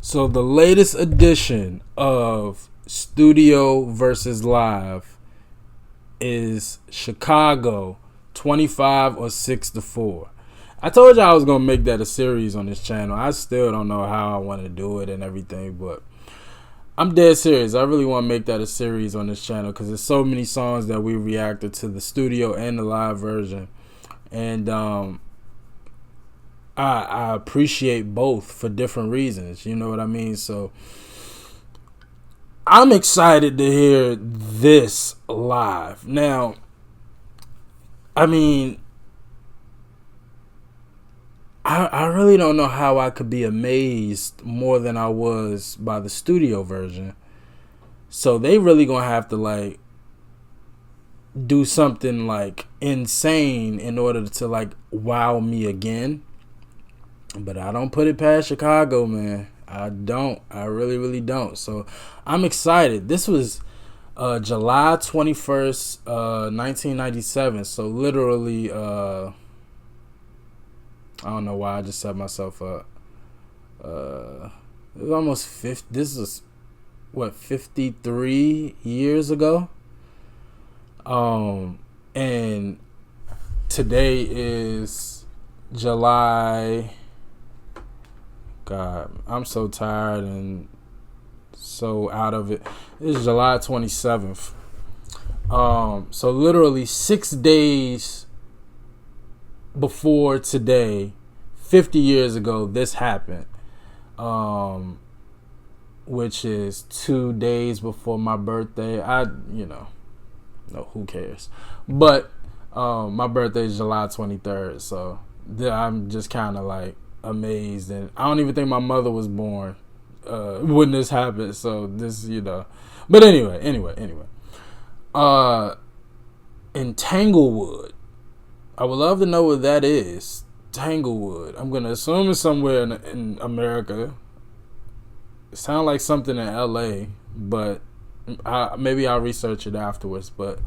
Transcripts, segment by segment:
So the latest edition of Studio versus Live is Chicago 25 or 6-4. I told you I was going to make that a series on this channel. I still don't know how I want to do it and everything, but I'm dead serious. I really want to make that a series on this channel because there's so many songs that we reacted to the studio and the live version. And I appreciate both for different reasons. You know what I mean? So I'm excited to hear this live. Now, I mean, I really don't know how I could be amazed more than I was by the studio version. So they really gonna have to like do something like insane in order to like wow me again. But I don't put it past Chicago, man. I don't. I really, really don't. So I'm excited. This was July 21st, 1997. So literally, I don't know why I just set myself up. It was almost 50. This is what, 53 years ago. And today is July. God, I'm so tired and so out of it. This is July 27th. So literally 6 days before today, 50 years ago, this happened. Which is 2 days before my birthday. No, who cares? But my birthday is July 23rd, so I'm just kind of like amazed, and I don't even think my mother was born when this happened. So this, but anyway. In Tanglewood, I would love to know what that is. Tanglewood. I'm gonna assume it's somewhere in America. It sounds like something in LA, but maybe I'll research it afterwards. But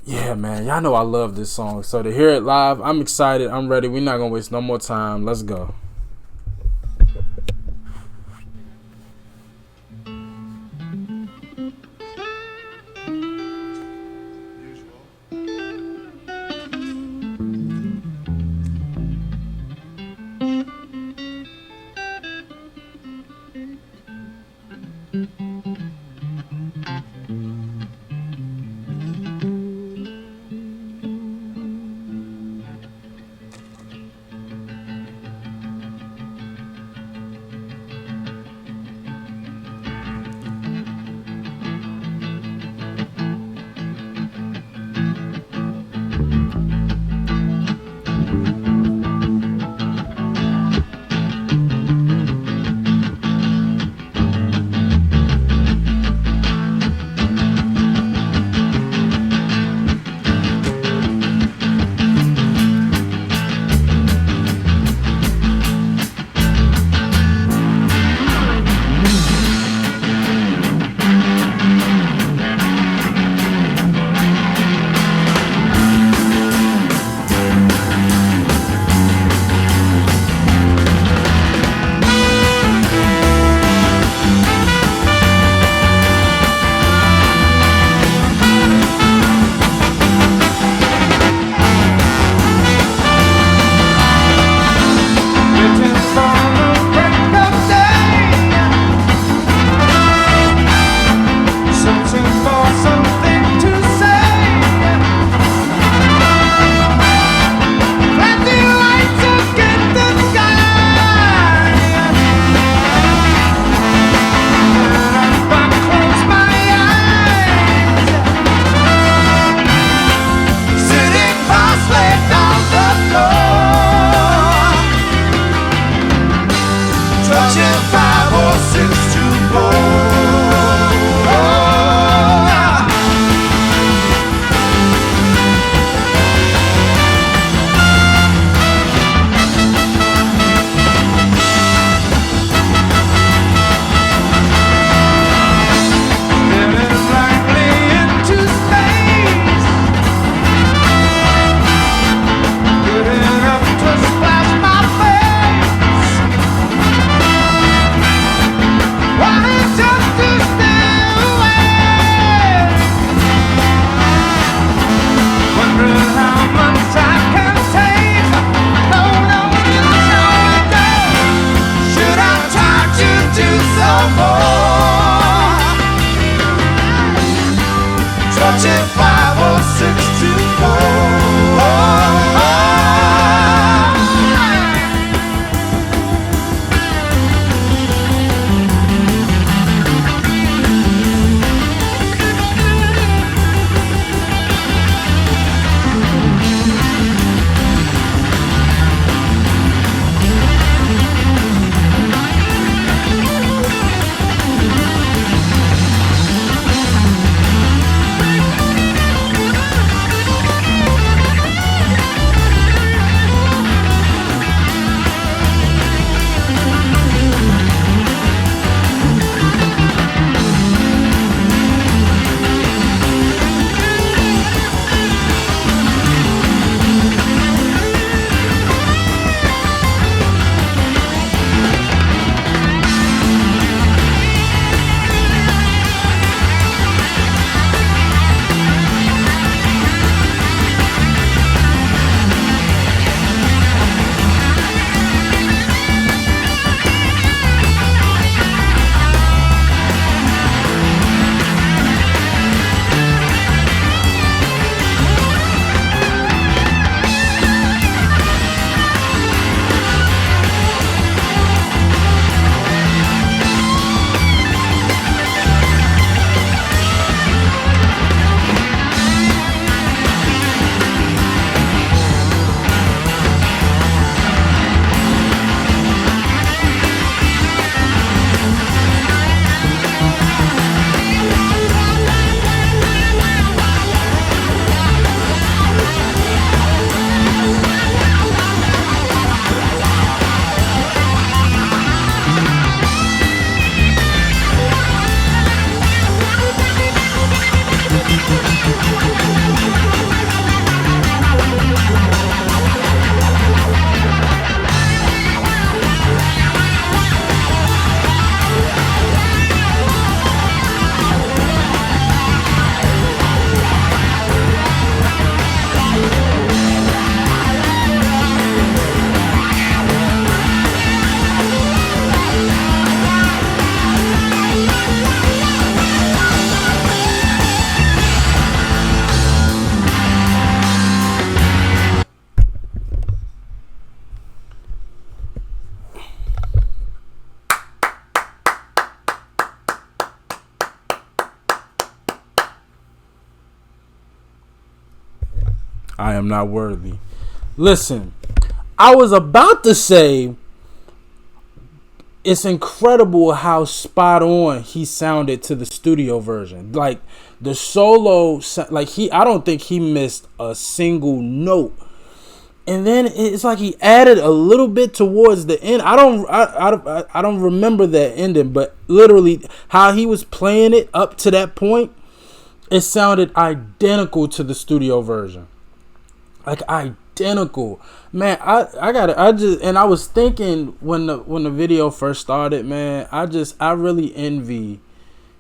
yeah, man, y'all know I love this song. So to hear it live, I'm excited. I'm ready. We're not gonna waste no more time. Let's go. I am not worthy. Listen, I was about to say it's incredible how spot on he sounded to the studio version. Like the solo, like I don't think he missed a single note. And then it's like he added a little bit towards the end. I don't remember that ending, but literally how he was playing it up to that point, it sounded identical to the studio version. Like identical. Man, I was thinking when the video first started, man, I really envy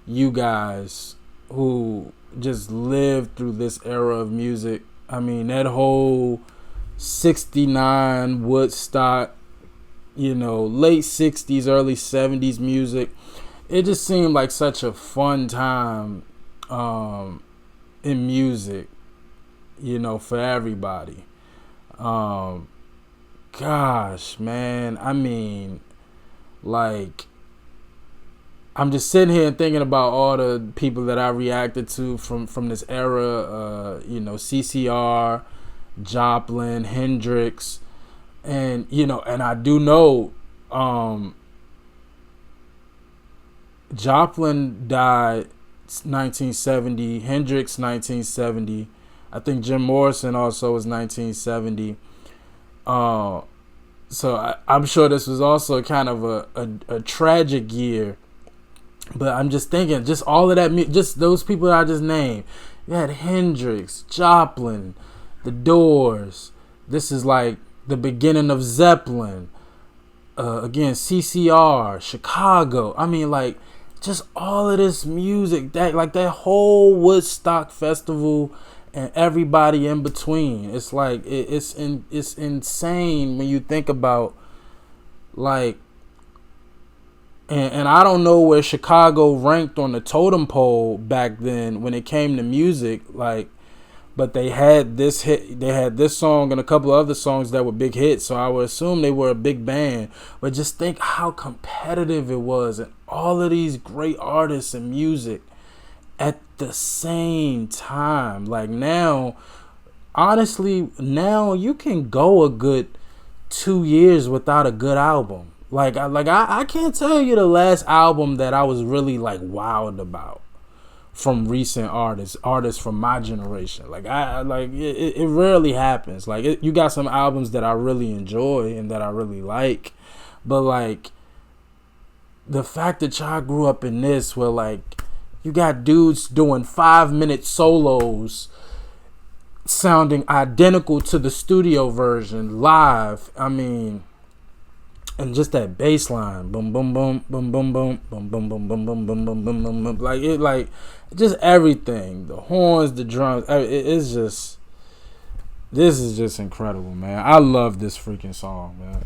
you guys who just lived through this era of music. I mean, that whole 69 Woodstock, late 60s, early 70s music. It just seemed like such a fun time in music, for everybody. Gosh, man, I mean, like, I'm just sitting here and thinking about all the people that I reacted to from this era, CCR, Joplin, Hendrix, and and I do know Joplin died 1970, Hendrix 1970. I think Jim Morrison also was 1970. So I'm sure this was also kind of a tragic year. But I'm just thinking, just all of that, just those people that I just named. You had Hendrix, Joplin, The Doors. This is like the beginning of Zeppelin. Again, CCR, Chicago. I mean, like, just all of this music, that whole Woodstock festival and everybody in between. It's like it's insane when you think about, like, and I don't know where Chicago ranked on the totem pole back then when it came to music, like, but they had this hit, they had this song and a couple of other songs that were big hits, so I would assume they were a big band. But just think how competitive it was, and all of these great artists and music at the same time. Like, now, honestly, now you can go a good 2 years without a good album. I can't tell you the last album that I was really like wowed about from recent artists from my generation. It rarely happens. Like, you got some albums that I really enjoy and that I really like, but like the fact that y'all grew up in this, where like you got dudes doing 5-minute solos sounding identical to the studio version live. I mean, and just that bass line, boom, boom, boom, boom, boom, boom, boom, boom, boom, boom, boom, boom, boom, boom, boom, boom, like just everything, the horns, the drums, it's just, this is just incredible, man. I love this freaking song, man.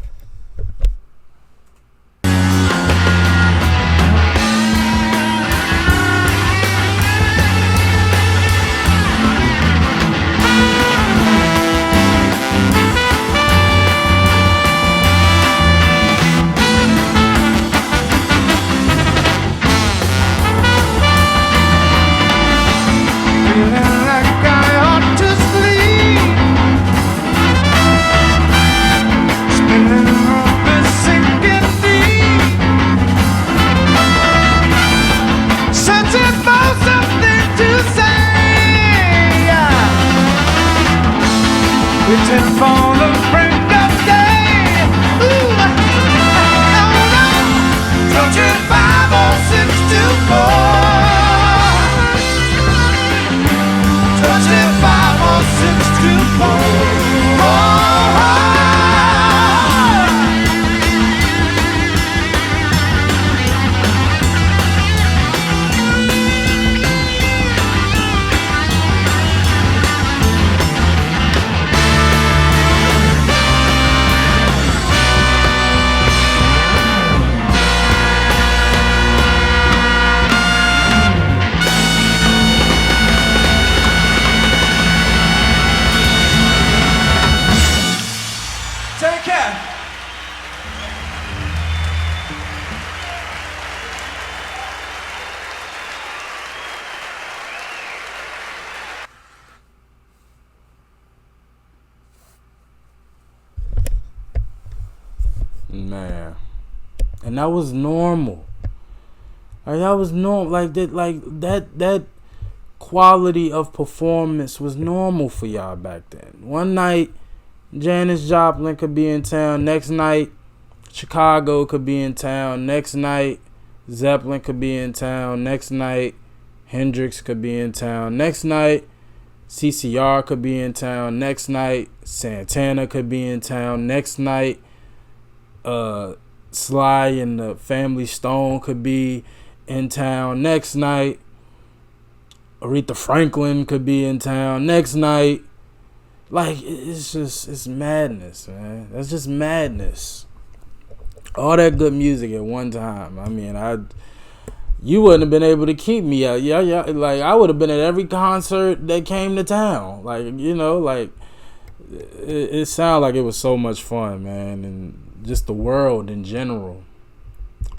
man. And that was normal. Like that was normal. That quality of performance was normal for y'all back then. One night, Janis Joplin could be in town. Next night, Chicago could be in town. Next night, Zeppelin could be in town. Next night, Hendrix could be in town. Next night, CCR could be in town. Next night, Santana could be in town. Next night, Sly and the Family Stone could be in town. Next night, Aretha Franklin could be in town. Next night, like, it's madness, man. That's just madness. All that good music at one time. I mean, you wouldn't have been able to keep me out. Yeah. Like, I would have been at every concert that came to town. Like, it sounded like it was so much fun, man, and just the world in general.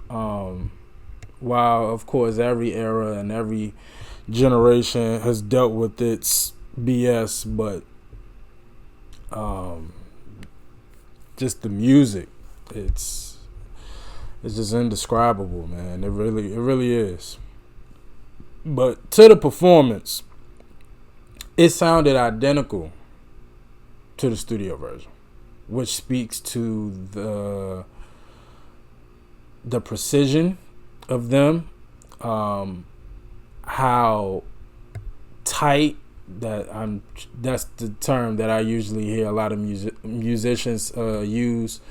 While, of course, every era and every generation has dealt with its BS, but just the music, it's just indescribable, man. It really is. But to the performance, it sounded identical to the studio version, which speaks to the precision of them, how tight that's the term that I usually hear a lot of musicians use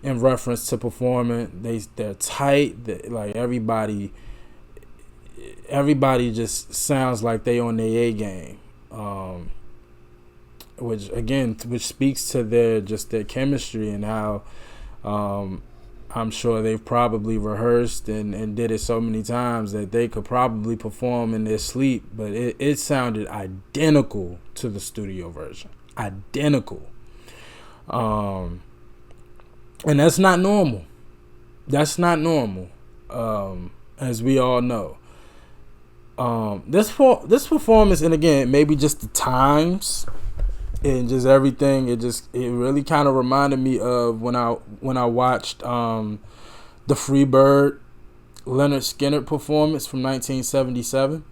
in reference to performing. They're tight. Like everybody just sounds like they on their A game, which speaks to their chemistry and how I'm sure they've probably rehearsed and did it so many times that they could probably perform in their sleep, but it sounded identical to the studio version. Identical. And that's not normal. That's not normal, as we all know. This performance, and again, maybe just the times and just everything, it really kind of reminded me of when I watched the Freebird Leonard Skinner performance from 1977.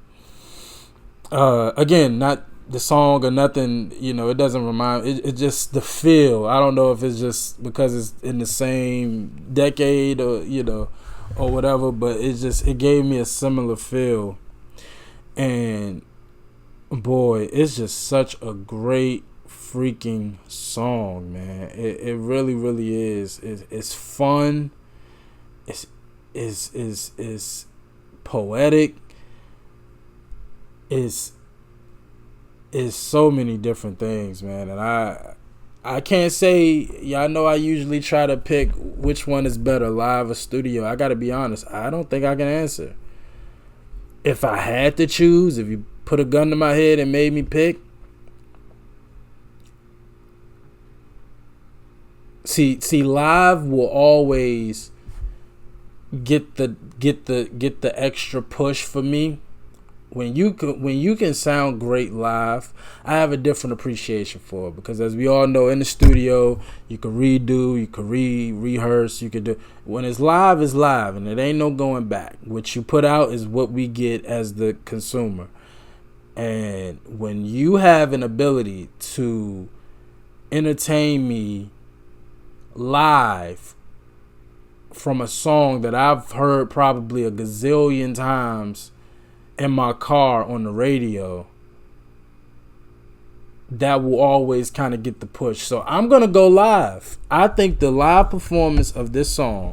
Again, not the song or nothing, it doesn't remind. It just the feel. I don't know if it's just because it's in the same decade or or whatever, but it gave me a similar feel. And boy, it's just such a great freaking song, man. It really, really is. It's fun. It's poetic. It's so many different things, man. And I can't say, y'all know I usually try to pick which one is better, live or studio. I gotta be honest, I don't think I can answer. If I had to choose, if you put a gun to my head and made me pick, see, live will always get the extra push for me. When you can sound great live, I have a different appreciation for it, because as we all know, in the studio you can redo, you can rehearse, you can do. When it's live, and it ain't no going back. What you put out is what we get as the consumer. And when you have an ability to entertain me live from a song that I've heard probably a gazillion times in my car on the radio, that will always kind of get the push. So I'm gonna go live. I think the live performance of this song,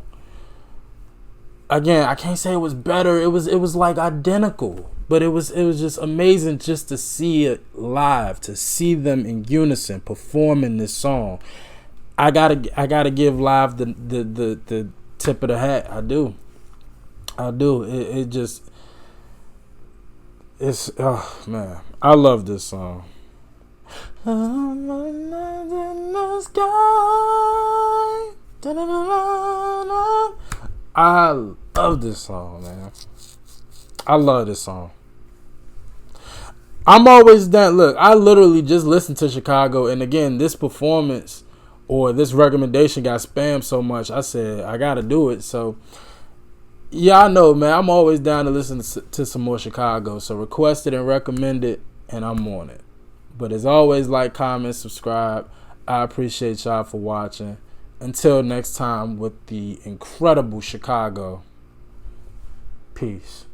again, I can't say it was better. It was like identical, but it was just amazing just to see it live, to see them in unison performing this song. I gotta give live the tip of the hat. I do. It's, oh man, I love this song. In the sky. I love this song, man. I love this song. I'm always down. Look, I literally just listened to Chicago, and again, this performance or this recommendation got spammed so much, I said I gotta do it. So yeah, I know, man. I'm always down to listen to some more Chicago. So request it and recommend it, and I'm on it. But as always, like, comment, subscribe. I appreciate y'all for watching. Until next time with the incredible Chicago. Peace.